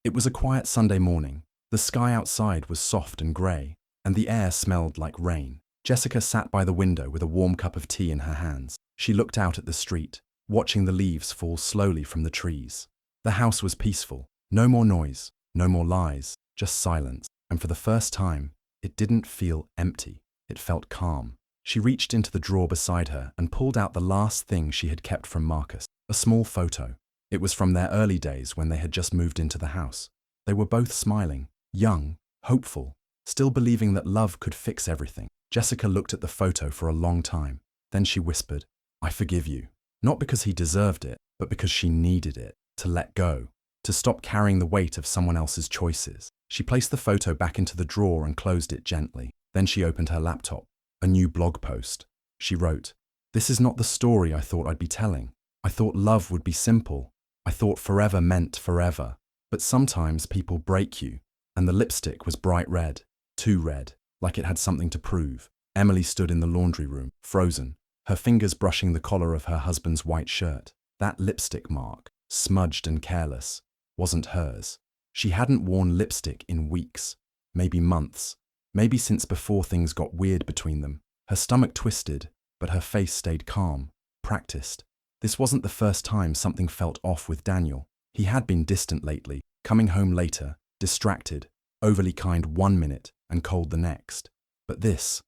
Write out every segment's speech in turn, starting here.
It was a quiet Sunday morning. The sky outside was soft and grey, and the air smelled like rain. Jessica sat by the window with a warm cup of tea in her hands. She looked out at the street, watching the leaves fall slowly from the trees. The house was peaceful. No more noise, no more lies, just silence. And for the first time, it didn't feel empty. It felt calm. She reached into the drawer beside her and pulled out the last thing she had kept from Marcus, a small photo. It was from their early days when they had just moved into the house. They were both smiling, young, hopeful, still believing that love could fix everything. Jessica looked at the photo for a long time. Then she whispered, "I forgive you." Not because he deserved it, but because she needed it, to let go, to stop carrying the weight of someone else's choices. She placed the photo back into the drawer and closed it gently. Then she opened her laptop. A new blog post. She wrote, "This is not the story I thought I'd be telling. I thought love would be simple. I thought forever meant forever. But sometimes people break you." And the lipstick was bright red, too red, like it had something to prove. Emily stood in the laundry room, frozen, her fingers brushing the collar of her husband's white shirt. That lipstick mark, smudged and careless, wasn't hers. She hadn't worn lipstick in weeks, maybe months, maybe since before things got weird between them. Her stomach twisted, but her face stayed calm, practiced. This wasn't the first time something felt off with Daniel. He had been distant lately, coming home later, distracted, overly kind one minute and cold the next. But this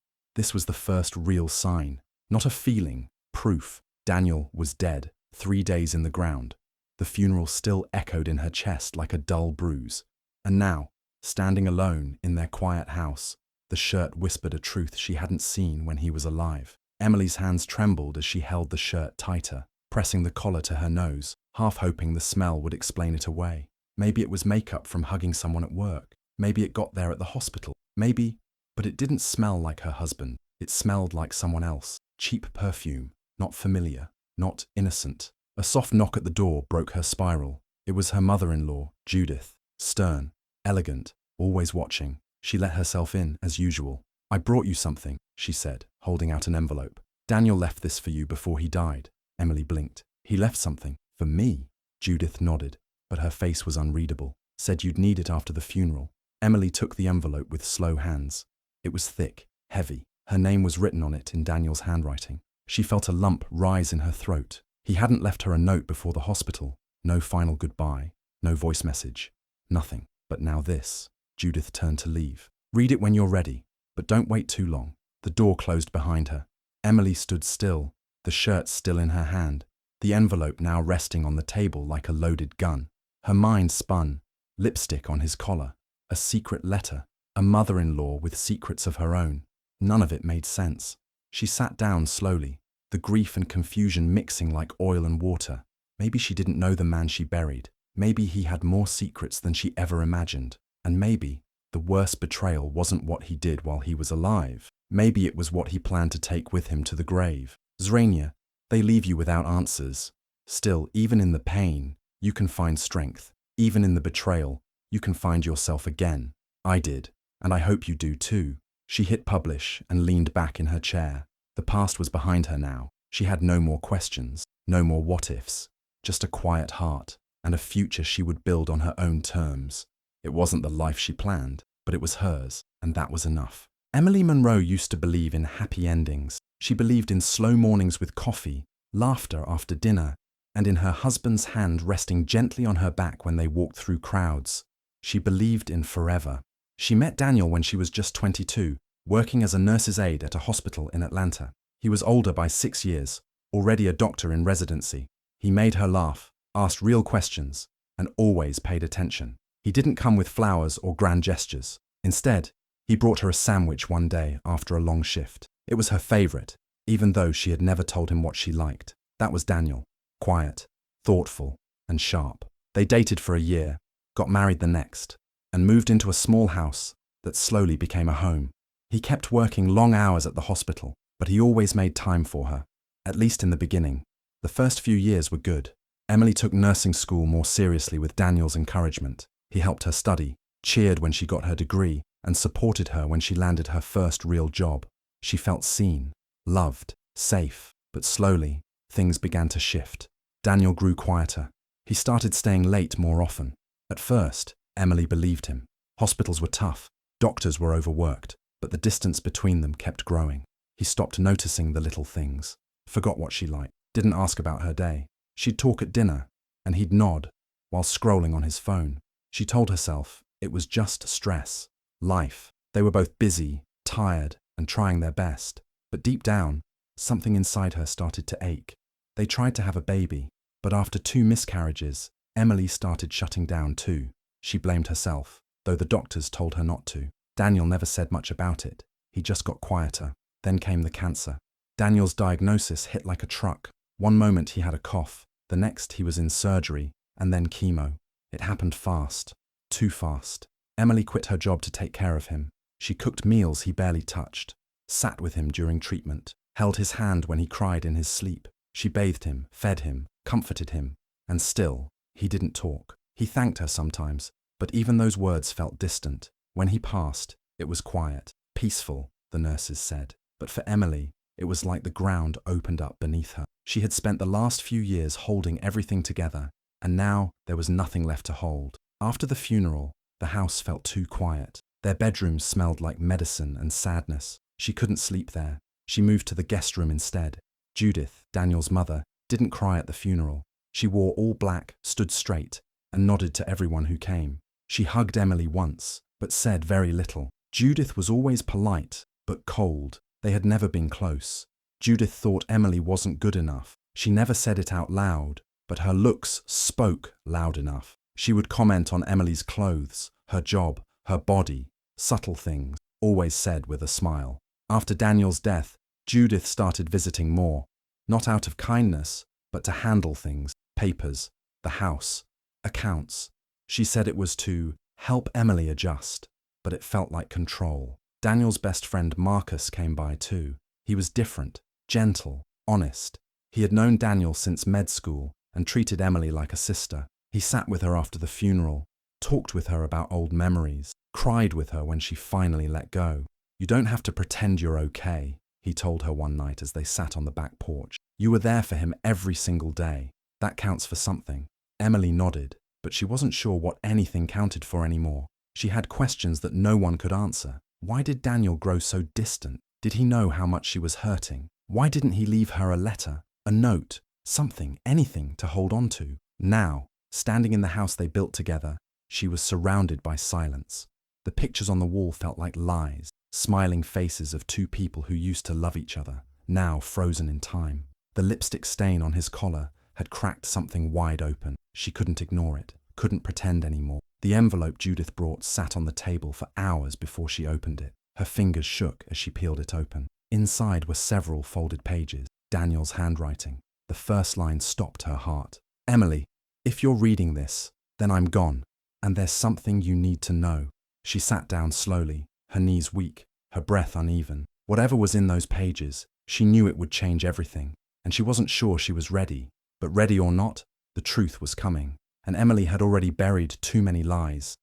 was the first real sign. Not a feeling, proof. Daniel was dead, 3 days in the ground. The funeral still echoed in her chest like a dull bruise. And now, standing alone in their quiet house, the shirt whispered a truth she hadn't seen when he was alive. Emily's hands trembled as she held the shirt tighter, pressing the collar to her nose, half hoping the smell would explain it away. Maybe it was makeup from hugging someone at work. Maybe it got there at the hospital. Maybe, but it didn't smell like her husband. It smelled like someone else. Cheap perfume, not familiar, not innocent. A soft knock at the door broke her spiral. It was her mother-in-law, Judith, stern, elegant, always watching. She let herself in, as usual. "I brought you something," she said, holding out an envelope. "Daniel left this for you before he died." Emily blinked. "He left something? For me?" Judith nodded, but her face was unreadable. "Said you'd need it after the funeral." Emily took the envelope with slow hands. It was thick, heavy. Her name was written on it in Daniel's handwriting. She felt a lump rise in her throat. He hadn't left her a note before the hospital. No final goodbye, no voice message, nothing. But now this. Judith turned to leave. "Read it when you're ready, but don't wait too long." The door closed behind her. Emily stood still, the shirt still in her hand, the envelope now resting on the table like a loaded gun. Her mind spun. Lipstick on his collar, a secret letter, a mother-in-law with secrets of her own. None of it made sense. She sat down slowly, the grief and confusion mixing like oil and water. Maybe she didn't know the man she buried. Maybe he had more secrets than she ever imagined. And maybe the worst betrayal wasn't what he did while he was alive. Maybe it was what he planned to take with him to the grave. Zrania, they leave you without answers. Still, even in the pain, you can find strength. Even in the betrayal, you can find yourself again. I did, and I hope you do too. She hit publish and leaned back in her chair. The past was behind her now. She had no more questions, no more what-ifs, just a quiet heart and a future she would build on her own terms. It wasn't the life she planned, but it was hers, and that was enough. Emily Monroe used to believe in happy endings. She believed in slow mornings with coffee, laughter after dinner, and in her husband's hand resting gently on her back when they walked through crowds. She believed in forever. She met Daniel when she was just 22, working as a nurse's aide at a hospital in Atlanta. He was older by 6 years, already a doctor in residency. He made her laugh, asked real questions, and always paid attention. He didn't come with flowers or grand gestures. Instead, he brought her a sandwich one day after a long shift. It was her favorite, even though she had never told him what she liked. That was Daniel. Quiet, thoughtful, and sharp. They dated for a year, got married the next, and moved into a small house that slowly became a home. He kept working long hours at the hospital, but he always made time for her, at least in the beginning. The first few years were good. Emily took nursing school more seriously with Daniel's encouragement. He helped her study, cheered when she got her degree, and supported her when she landed her first real job. She felt seen, loved, safe, but slowly, things began to shift. Daniel grew quieter. He started staying late more often. At first, Emily believed him. Hospitals were tough, doctors were overworked, but the distance between them kept growing. He stopped noticing the little things, forgot what she liked, didn't ask about her day. She'd talk at dinner, and he'd nod while scrolling on his phone. She told herself it was just stress, life. They were both busy, tired, and trying their best. But deep down, something inside her started to ache. They tried to have a baby, but after 2 miscarriages, Emily started shutting down too. She blamed herself, though the doctors told her not to. Daniel never said much about it. He just got quieter. Then came the cancer. Daniel's diagnosis hit like a truck. One moment he had a cough, the next he was in surgery, and then chemo. It happened fast, too fast. Emily quit her job to take care of him. She cooked meals he barely touched, sat with him during treatment, held his hand when he cried in his sleep. She bathed him, fed him, comforted him, and still, he didn't talk. He thanked her sometimes, but even those words felt distant. When he passed, it was quiet, peaceful, the nurses said. But for Emily, it was like the ground opened up beneath her. She had spent the last few years holding everything together, and now there was nothing left to hold. After the funeral, the house felt too quiet. Their bedrooms smelled like medicine and sadness. She couldn't sleep there. She moved to the guest room instead. Judith, Daniel's mother, didn't cry at the funeral. She wore all black, stood straight, and nodded to everyone who came. She hugged Emily once, but said very little. Judith was always polite, but cold. They had never been close. Judith thought Emily wasn't good enough. She never said it out loud, but her looks spoke loud enough. She would comment on Emily's clothes, her job, her body, subtle things, always said with a smile. After Daniel's death, Judith started visiting more, not out of kindness, but to handle things, papers, the house, accounts. She said it was to help Emily adjust, but it felt like control. Daniel's best friend Marcus came by too. He was different, gentle, honest. He had known Daniel since med school and treated Emily like a sister. He sat with her after the funeral, talked with her about old memories, cried with her when she finally let go. "You don't have to pretend you're okay," he told her one night as they sat on the back porch. "You were there for him every single day. That counts for something." Emily nodded, but she wasn't sure what anything counted for anymore. She had questions that no one could answer. Why did Daniel grow so distant? Did he know how much she was hurting? Why didn't he leave her a letter, a note, something, anything to hold on to? Now, standing in the house they built together, she was surrounded by silence. The pictures on the wall felt like lies, smiling faces of 2 people who used to love each other, now frozen in time. The lipstick stain on his collar had cracked something wide open. She couldn't ignore it, couldn't pretend anymore. The envelope Judith brought sat on the table for hours before she opened it. Her fingers shook as she peeled it open. Inside were several folded pages, Daniel's handwriting. The first line stopped her heart. "Emily, if you're reading this, then I'm gone, and there's something you need to know." She sat down slowly, her knees weak, her breath uneven. Whatever was in those pages, she knew it would change everything, and she wasn't sure she was ready. But ready or not, the truth was coming, and Emily had already buried too many lies.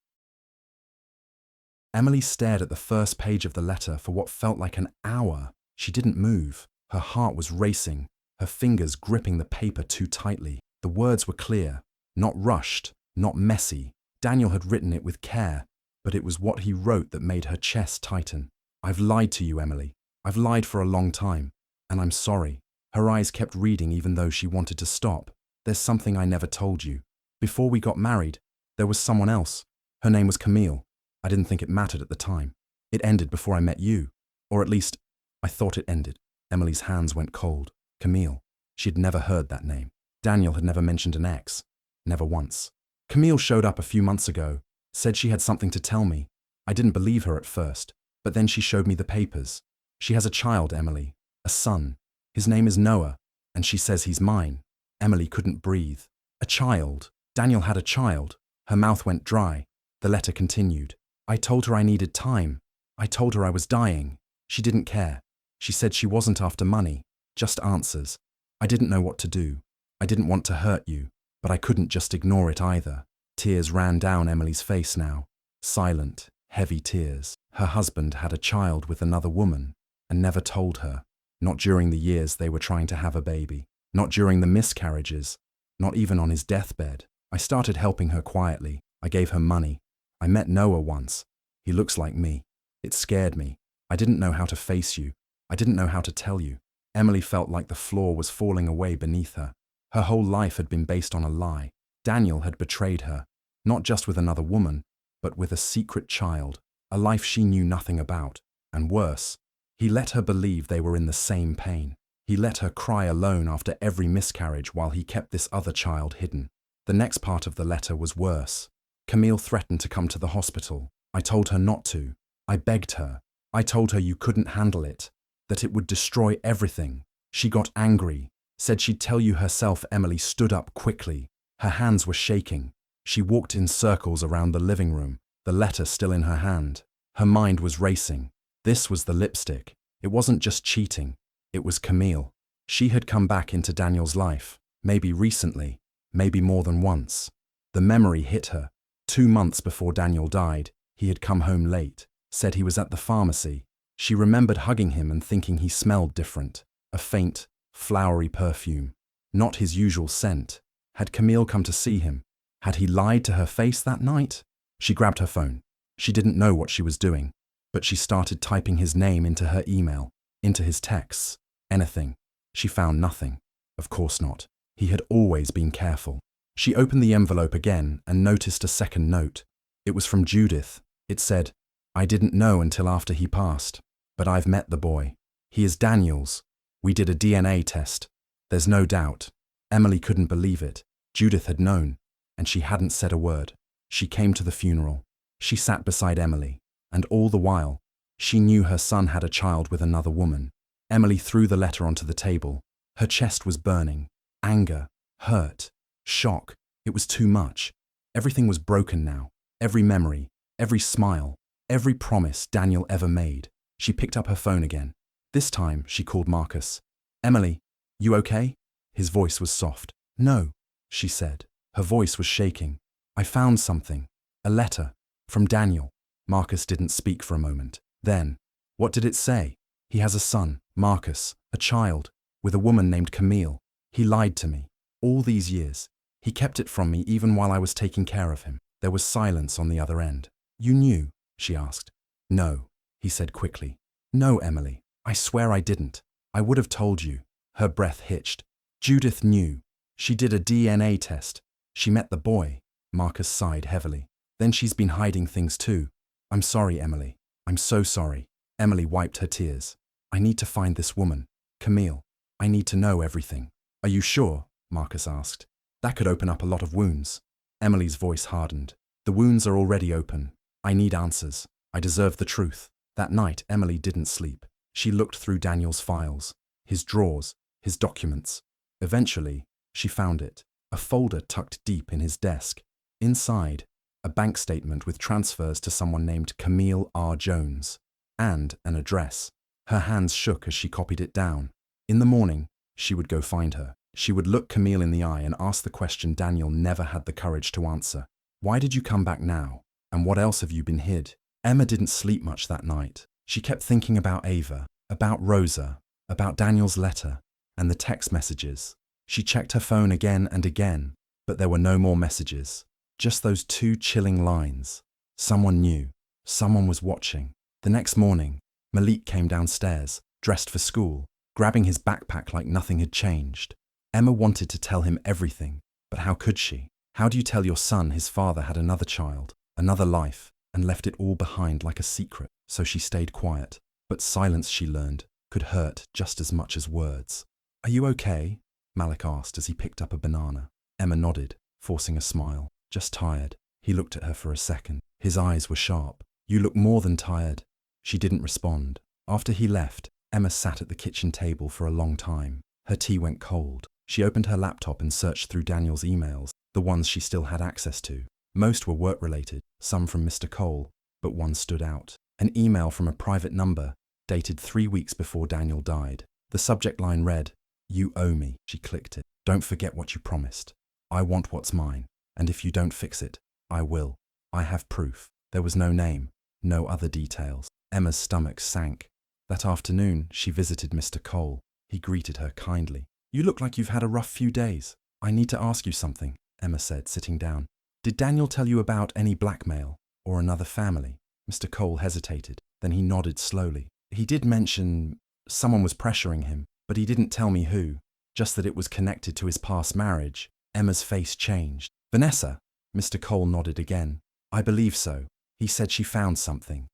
Emily stared at the first page of the letter for what felt like an hour. She didn't move. Her heart was racing, her fingers gripping the paper too tightly. The words were clear, not rushed, not messy. Daniel had written it with care, but it was what he wrote that made her chest tighten. "I've lied to you, Emily. I've lied for a long time, and I'm sorry." Her eyes kept reading even though she wanted to stop. "There's something I never told you. Before we got married, there was someone else. Her name was Camille. I didn't think it mattered at the time. It ended before I met you. Or at least, I thought it ended." Emily's hands went cold. Camille. She'd never heard that name. Daniel had never mentioned an ex. Never once. "Camille showed up a few months ago, said she had something to tell me. I didn't believe her at first, but then she showed me the papers. She has a child, Emily. A son. His name is Noah, and she says he's mine." Emily couldn't breathe. A child. Daniel had a child. Her mouth went dry. The letter continued. "I told her I needed time. I told her I was dying. She didn't care. She said she wasn't after money, just answers. I didn't know what to do. I didn't want to hurt you, but I couldn't just ignore it either." Tears ran down Emily's face now. Silent, heavy tears. Her husband had a child with another woman and never told her. Not during the years they were trying to have a baby. Not during the miscarriages. Not even on his deathbed. "I started helping her quietly. I gave her money. I met Noah once. He looks like me. It scared me. I didn't know how to face you. I didn't know how to tell you. Emily felt like the floor was falling away beneath her. Her whole life had been based on a lie. Daniel had betrayed her, not just with another woman, but with a secret child, a life she knew nothing about. And worse, he let her believe they were in the same pain. He let her cry alone after every miscarriage while he kept this other child hidden. The next part of the letter was worse. Camille threatened to come to the hospital. I told her not to. I begged her. I told her you couldn't handle it, that it would destroy everything. She got angry, said she'd tell you herself. Emily stood up quickly. Her hands were shaking. She walked in circles around the living room, the letter still in her hand. Her mind was racing. This was the lipstick. It wasn't just cheating. It was Camille. She had come back into Daniel's life, maybe recently, maybe more than once. The memory hit her. 2 months before Daniel died, he had come home late, said he was at the pharmacy. She remembered hugging him and thinking he smelled different, a faint, flowery perfume. Not his usual scent. Had Camille come to see him? Had he lied to her face that night? She grabbed her phone. She didn't know what she was doing, but she started typing his name into her email, into his texts. Anything. She found nothing. Of course not. He had always been careful. She opened the envelope again and noticed a second note. It was from Judith. It said, I didn't know until after he passed, but I've met the boy. He is Daniel's. We did a DNA test. There's no doubt. Emily couldn't believe it. Judith had known, and she hadn't said a word. She came to the funeral. She sat beside Emily, and all the while, she knew her son had a child with another woman. Emily threw the letter onto the table. Her chest was burning. Anger, hurt, shock. It was too much. Everything was broken now. Every memory, every smile, every promise Daniel ever made. She picked up her phone again. This time, she called Marcus. Emily, you okay? His voice was soft. No, she said. Her voice was shaking. I found something. A letter. From Daniel. Marcus didn't speak for a moment. Then, what did it say? He has a son, Marcus, a child, with a woman named Camille. He lied to me. All these years. He kept it from me even while I was taking care of him. There was silence on the other end. You knew? She asked. No, he said quickly. No, Emily. I swear I didn't. I would have told you. Her breath hitched. Judith knew. She did a DNA test. She met the boy. Marcus sighed heavily. Then she's been hiding things too. I'm sorry, Emily. I'm so sorry. Emily wiped her tears. I need to find this woman. Camille. I need to know everything. Are you sure? Marcus asked. That could open up a lot of wounds. Emily's voice hardened. The wounds are already open. I need answers. I deserve the truth. That night, Emily didn't sleep. She looked through Daniel's files, his drawers, his documents. Eventually, she found it. A folder tucked deep in his desk. Inside, a bank statement with transfers to someone named Camille R. Jones, and an address. Her hands shook as she copied it down. In the morning, she would go find her. She would look Camille in the eye and ask the question Daniel never had the courage to answer. Why did you come back now? And what else have you been hid? Emma didn't sleep much that night. She kept thinking about Ava, about Rosa, about Daniel's letter, and the text messages. She checked her phone again and again, but there were no more messages. Just those 2 chilling lines. Someone knew. Someone was watching. The next morning, Malik came downstairs, dressed for school, grabbing his backpack like nothing had changed. Emma wanted to tell him everything, but how could she? How do you tell your son his father had another child, another life, and left it all behind like a secret? So she stayed quiet. But silence, she learned, could hurt just as much as words. Are you okay? Malik asked as he picked up a banana. Emma nodded, forcing a smile. Just tired. He looked at her for a second. His eyes were sharp. You look more than tired. She didn't respond. After he left, Emma sat at the kitchen table for a long time. Her tea went cold. She opened her laptop and searched through Daniel's emails, the ones she still had access to. Most were work-related, some from Mr. Cole, but one stood out. An email from a private number, dated 3 weeks before Daniel died. The subject line read, You owe me. She clicked it. Don't forget what you promised. I want what's mine, and if you don't fix it, I will. I have proof. There was no name, no other details. Emma's stomach sank. That afternoon, she visited Mr. Cole. He greeted her kindly. You look like you've had a rough few days. I need to ask you something, Emma said, sitting down. Did Daniel tell you about any blackmail or another family? Mr. Cole hesitated. Then he nodded slowly. He did mention someone was pressuring him, but he didn't tell me who, just that it was connected to his past marriage. Emma's face changed. Vanessa? Mr. Cole nodded again. I believe so. He said she found something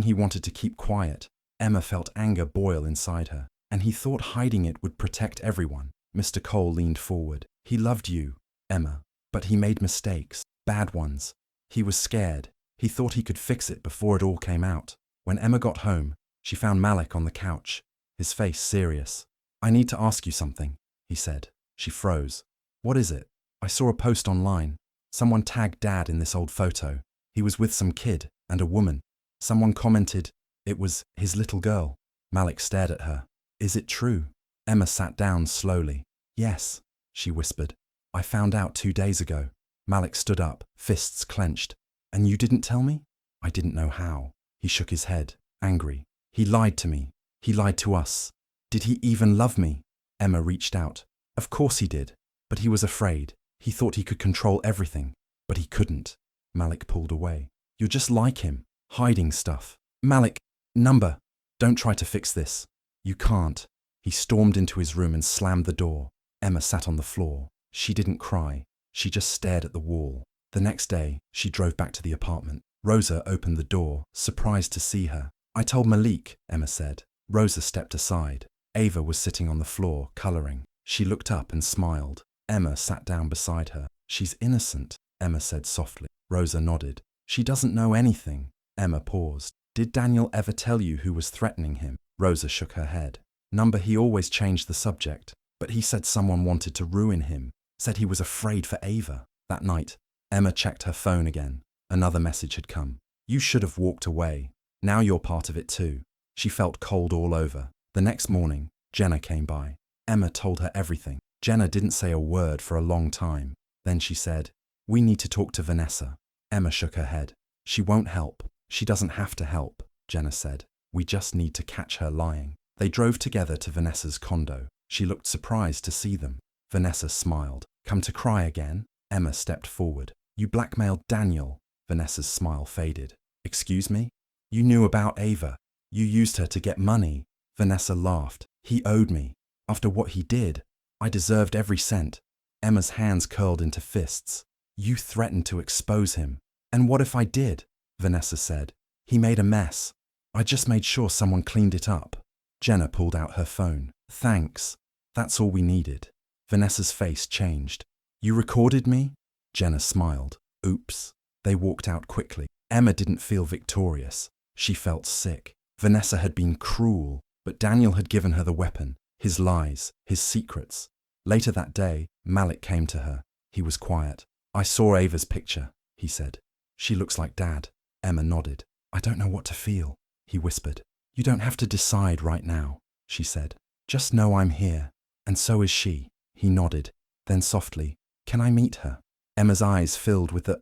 he wanted to keep quiet. Emma felt anger boil inside her, and he thought hiding it would protect everyone. Mr. Cole leaned forward. He loved you, Emma, but he made mistakes, bad ones. He was scared. He thought he could fix it before it all came out. When Emma got home, she found Malik on the couch, his face serious. I need to ask you something, he said. She froze. What is it? I saw a post online. Someone tagged Dad in this old photo. He was with some kid and a woman. Someone commented it was his little girl. Malik stared at her. Is it true? Emma sat down slowly. Yes, she whispered. I found out 2 days ago. Malik stood up, fists clenched. And you didn't tell me? I didn't know how. He shook his head, angry. He lied to me. He lied to us. Did he even love me? Emma reached out. Of course he did. But he was afraid. He thought he could control everything. But he couldn't. Malik pulled away. You're just like him, hiding stuff. Malik, number. Don't try to fix this. You can't. He stormed into his room and slammed the door. Emma sat on the floor. She didn't cry. She just stared at the wall. The next day, she drove back to the apartment. Rosa opened the door, surprised to see her. I told Malik, Emma said. Rosa stepped aside. Ava was sitting on the floor, coloring. She looked up and smiled. Emma sat down beside her. She's innocent, Emma said softly. Rosa nodded. She doesn't know anything. Emma paused. Did Daniel ever tell you who was threatening him? Rosa shook her head. Number, he always changed the subject. But he said someone wanted to ruin him. Said he was afraid for Ava. That night, Emma checked her phone again. Another message had come. You should have walked away. Now you're part of it too. She felt cold all over. The next morning, Jenna came by. Emma told her everything. Jenna didn't say a word for a long time. Then she said, we need to talk to Vanessa. Emma shook her head. She won't help. She doesn't have to help, Jenna said. We just need to catch her lying. They drove together to Vanessa's condo. She looked surprised to see them. Vanessa smiled. Come to cry again? Emma stepped forward. You blackmailed Daniel. Vanessa's smile faded. Excuse me? You knew about Ava. You used her to get money. Vanessa laughed. He owed me. After what he did, I deserved every cent. Emma's hands curled into fists. You threatened to expose him. And what if I did? Vanessa said. He made a mess. I just made sure someone cleaned it up. Jenna pulled out her phone. Thanks. That's all we needed. Vanessa's face changed. You recorded me? Jenna smiled. Oops. They walked out quickly. Emma didn't feel victorious. She felt sick. Vanessa had been cruel, but Daniel had given her the weapon, his lies, his secrets. Later that day, Malik came to her. He was quiet. I saw Ava's picture, he said. She looks like Dad. Emma nodded. I don't know what to feel, he whispered. You don't have to decide right now, she said. Just know I'm here. And so is she. He nodded. Then softly, can I meet her? Emma's eyes filled with the...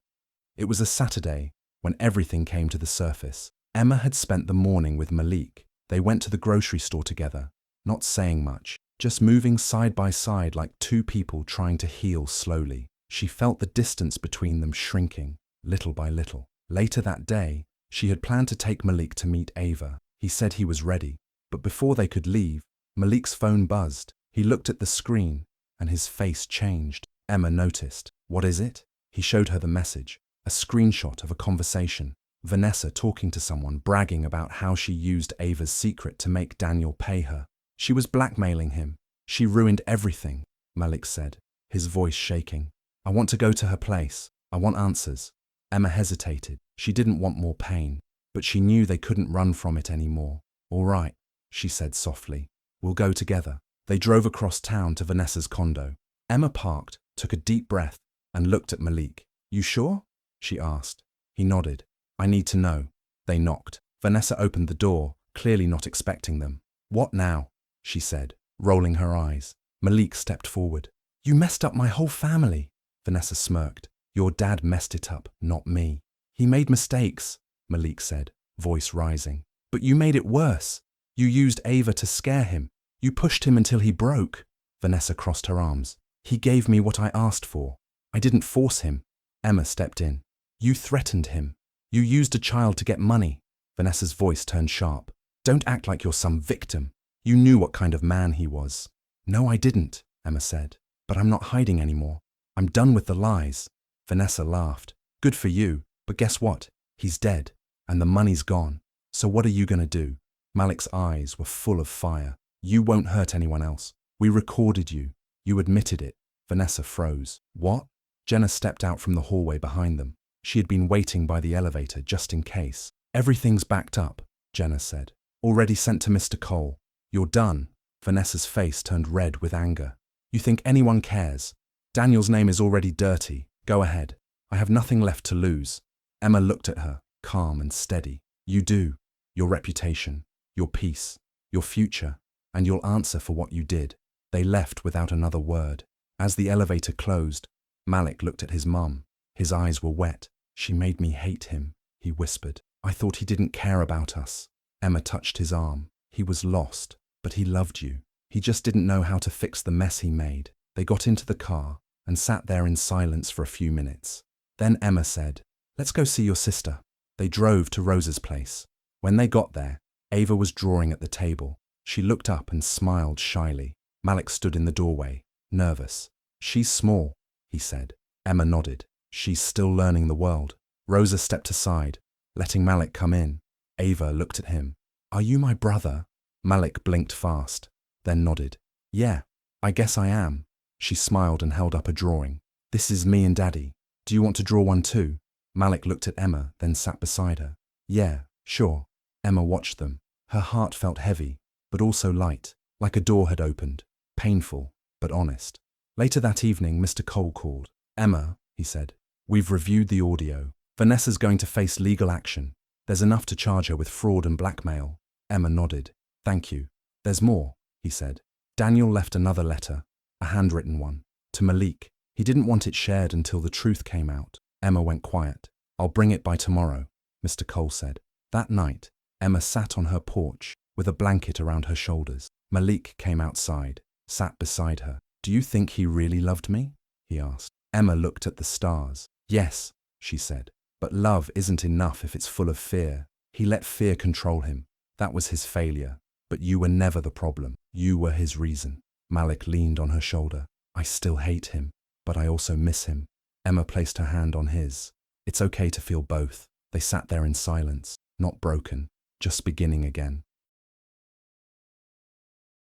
It was a Saturday when everything came to the surface. Emma had spent the morning with Malik. They went to the grocery store together, not saying much, just moving side by side like two people trying to heal slowly. She felt the distance between them shrinking, little by little. Later that day, she had planned to take Malik to meet Ava. He said he was ready, but before they could leave, Malik's phone buzzed. He looked at the screen, and his face changed. Emma noticed. What is it? He showed her the message, a screenshot of a conversation. Vanessa talking to someone, bragging about how she used Ava's secret to make Daniel pay her. She was blackmailing him. She ruined everything, Malik said, his voice shaking. I want to go to her place. I want answers. Emma hesitated. She didn't want more pain, but she knew they couldn't run from it anymore. All right, she said softly. We'll go together. They drove across town to Vanessa's condo. Emma parked, took a deep breath, and looked at Malik. You sure? She asked. He nodded. I need to know. They knocked. Vanessa opened the door, clearly not expecting them. What now? She said, rolling her eyes. Malik stepped forward. You messed up my whole family. Vanessa smirked. Your dad messed it up, not me. He made mistakes, Malik said, voice rising. But you made it worse. You used Ava to scare him. You pushed him until he broke. Vanessa crossed her arms. He gave me what I asked for. I didn't force him. Emma stepped in. You threatened him. You used a child to get money. Vanessa's voice turned sharp. Don't act like you're some victim. You knew what kind of man he was. No, I didn't, Emma said. But I'm not hiding anymore. I'm done with the lies. Vanessa laughed. Good for you, but guess what? He's dead, and the money's gone. So what are you going to do? Malik's eyes were full of fire. You won't hurt anyone else. We recorded you. You admitted it. Vanessa froze. What? Jenna stepped out from the hallway behind them. She had been waiting by the elevator just in case. Everything's backed up, Jenna said. Already sent to Mr. Cole. You're done. Vanessa's face turned red with anger. You think anyone cares? Daniel's name is already dirty. Go ahead. I have nothing left to lose. Emma looked at her, calm and steady. You do. Your reputation, your peace, your future, and you'll answer for what you did. They left without another word. As the elevator closed, Malik looked at his mum. His eyes were wet. She made me hate him, he whispered. I thought he didn't care about us. Emma touched his arm. He was lost, but he loved you. He just didn't know how to fix the mess he made. They got into the car and sat there in silence for a few minutes. Then Emma said, Let's go see your sister. They drove to Rosa's place. When they got there, Ava was drawing at the table. She looked up and smiled shyly. Malik stood in the doorway, nervous. She's small, he said. Emma nodded. She's still learning the world. Rosa stepped aside, letting Malik come in. Ava looked at him. Are you my brother? Malik blinked fast, then nodded. Yeah, I guess I am. She smiled and held up a drawing. This is me and Daddy. Do you want to draw one too? Malik looked at Emma, then sat beside her. Yeah, sure. Emma watched them. Her heart felt heavy, but also light, like a door had opened. Painful, but honest. Later that evening, Mr. Cole called. Emma, he said, we've reviewed the audio. Vanessa's going to face legal action. There's enough to charge her with fraud and blackmail. Emma nodded. Thank you. There's more, he said. Daniel left another letter, a handwritten one, to Malik. He didn't want it shared until the truth came out. Emma went quiet. I'll bring it by tomorrow, Mr. Cole said. That night, Emma sat on her porch with a blanket around her shoulders. Malik came outside, sat beside her. Do you think he really loved me? He asked. Emma looked at the stars. Yes, she said. But love isn't enough if it's full of fear. He let fear control him. That was his failure. But you were never the problem. You were his reason. Malik leaned on her shoulder. I still hate him, but I also miss him. Emma placed her hand on his. It's okay to feel both. They sat there in silence, not broken, just beginning again.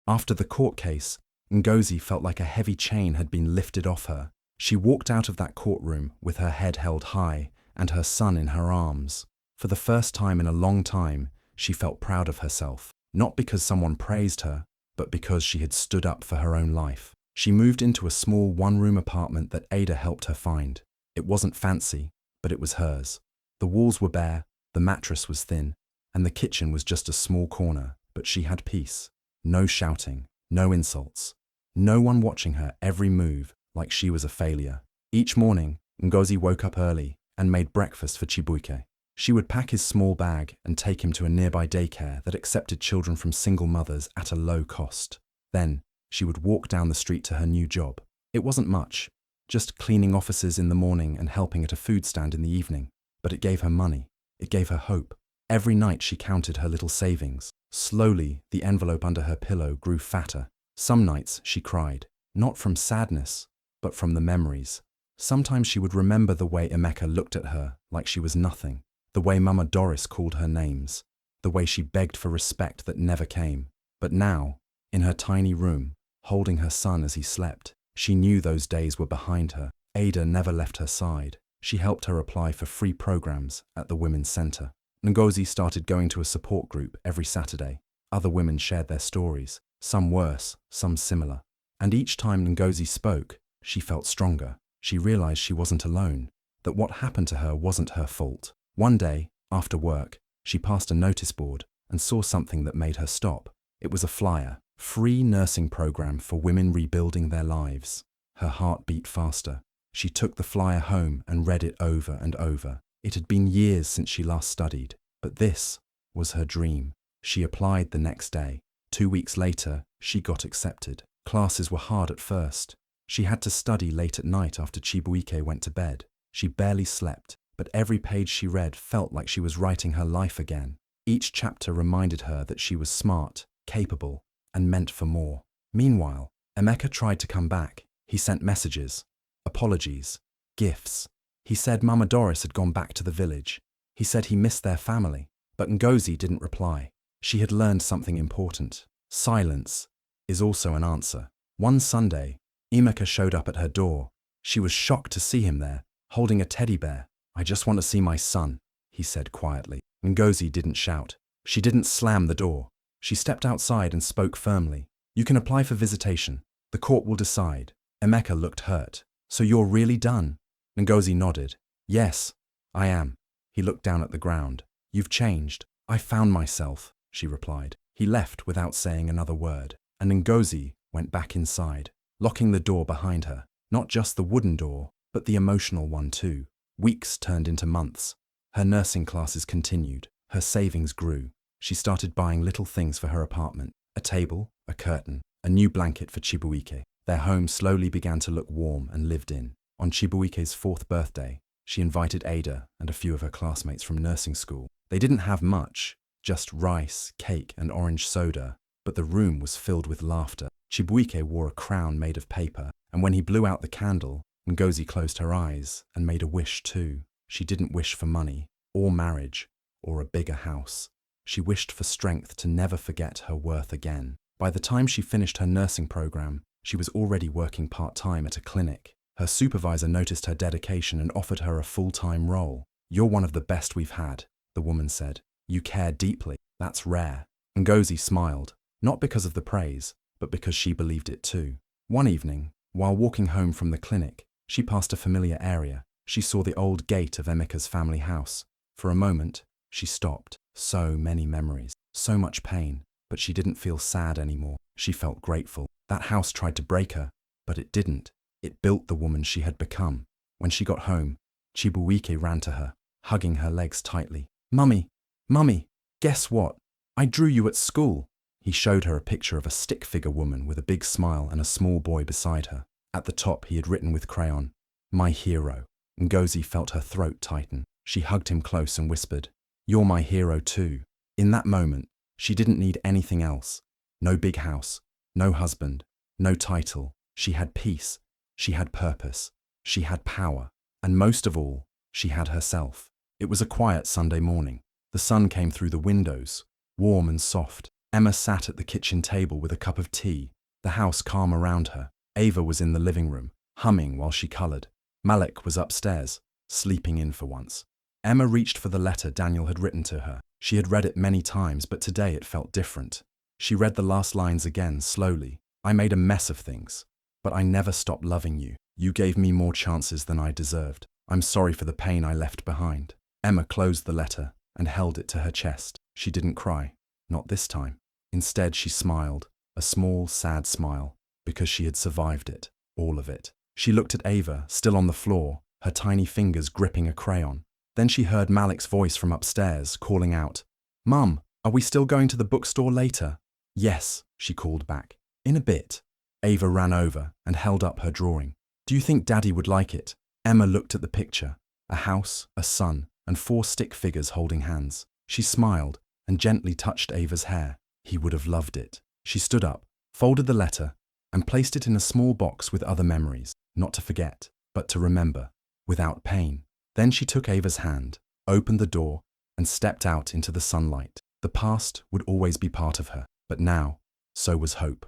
After the court case, Ngozi felt like a heavy chain had been lifted off her. She walked out of that courtroom with her head held high and her son in her arms. For the first time in a long time, she felt proud of herself, not because someone praised her, but because she had stood up for her own life. She moved into a small one-room apartment that Ada helped her find. It wasn't fancy, but it was hers. The walls were bare, the mattress was thin, and the kitchen was just a small corner, but she had peace. No shouting, no insults, no one watching her every move like she was a failure. Each morning, Ngozi woke up early and made breakfast for Chibuike. She would pack his small bag and take him to a nearby daycare that accepted children from single mothers at a low cost. Then, she would walk down the street to her new job. It wasn't much, just cleaning offices in the morning and helping at a food stand in the evening. But it gave her money. It gave her hope. Every night she counted her little savings. Slowly, the envelope under her pillow grew fatter. Some nights she cried, not from sadness, but from the memories. Sometimes she would remember the way Emeka looked at her like she was nothing, the way Mama Doris called her names, the way she begged for respect that never came. But now, in her tiny room, holding her son as he slept, she knew those days were behind her. Ada never left her side. She helped her apply for free programs at the Women's Center. Ngozi started going to a support group every Saturday. Other women shared their stories, some worse, some similar. And each time Ngozi spoke, she felt stronger. She realized she wasn't alone, that what happened to her wasn't her fault. One day, after work, she passed a notice board and saw something that made her stop. It was a flyer, free nursing program for women rebuilding their lives. Her heart beat faster. She took the flyer home and read it over and over. It had been years since she last studied, but this was her dream. She applied the next day. 2 weeks later, she got accepted. Classes were hard at first. She had to study late at night after Chibuike went to bed. She barely slept, but every page she read felt like she was writing her life again. Each chapter reminded her that she was smart, capable, and meant for more. Meanwhile, Emeka tried to come back. He sent messages, apologies, gifts. He said Mama Doris had gone back to the village. He said he missed their family, but Ngozi didn't reply. She had learned something important. Silence is also an answer. One Sunday, Emeka showed up at her door. She was shocked to see him there, holding a teddy bear. "I just want to see my son," he said quietly. Ngozi didn't shout. She didn't slam the door. She stepped outside and spoke firmly. "You can apply for visitation. The court will decide." Emeka looked hurt. "So you're really done?" Ngozi nodded. "Yes, I am." He looked down at the ground. "You've changed." "I found myself," she replied. He left without saying another word, and Ngozi went back inside, locking the door behind her. Not just the wooden door, but the emotional one too. Weeks turned into months. Her nursing classes continued. Her savings grew. She started buying little things for her apartment: a table, a curtain, a new blanket for Chibuike. Their home slowly began to look warm and lived in. On Chibuike's 4th birthday, she invited Ada and a few of her classmates from nursing school. They didn't have much, just rice, cake, and orange soda, but the room was filled with laughter. Chibuike wore a crown made of paper, and when he blew out the candle, Ngozi closed her eyes and made a wish too. She didn't wish for money, or marriage, or a bigger house. She wished for strength to never forget her worth again. By the time she finished her nursing program, she was already working part-time at a clinic. Her supervisor noticed her dedication and offered her a full-time role. "You're one of the best we've had," the woman said. "You care deeply. That's rare." Ngozi smiled, not because of the praise, but because she believed it too. One evening, while walking home from the clinic, she passed a familiar area. She saw the old gate of Emeka's family house. For a moment, she stopped. So many memories, so much pain, but she didn't feel sad anymore. She felt grateful. That house tried to break her, but it didn't. It built the woman she had become. When she got home, Chibuike ran to her, hugging her legs tightly. "Mummy, Mummy, guess what? I drew you at school." He showed her a picture of a stick figure woman with a big smile and a small boy beside her. At the top he had written with crayon, "My hero." Ngozi felt her throat tighten. She hugged him close and whispered, "You're my hero too." In that moment, she didn't need anything else. No big house, no husband, no title. She had peace, she had purpose, she had power, and most of all, she had herself. It was a quiet Sunday morning. The sun came through the windows, warm and soft. Emma sat at the kitchen table with a cup of tea, the house calm around her. Ava was in the living room, humming while she colored. Malik was upstairs, sleeping in for once. Emma reached for the letter Daniel had written to her. She had read it many times, but today it felt different. She read the last lines again, slowly. "I made a mess of things, but I never stopped loving you. You gave me more chances than I deserved. I'm sorry for the pain I left behind." Emma closed the letter and held it to her chest. She didn't cry. Not this time. Instead, she smiled, a small, sad smile, because she had survived it, all of it. She looked at Ava, still on the floor, her tiny fingers gripping a crayon. Then she heard Malik's voice from upstairs, calling out, "Mum, are we still going to the bookstore later?" "Yes," she called back. "In a bit." Ava ran over and held up her drawing. "Do you think Daddy would like it?" Emma looked at the picture, a house, a sun, and 4 stick figures holding hands. She smiled and gently touched Ava's hair. He would have loved it. She stood up, folded the letter, and placed it in a small box with other memories, not to forget, but to remember, without pain. Then she took Ava's hand, opened the door, and stepped out into the sunlight. The past would always be part of her, but now, so was hope.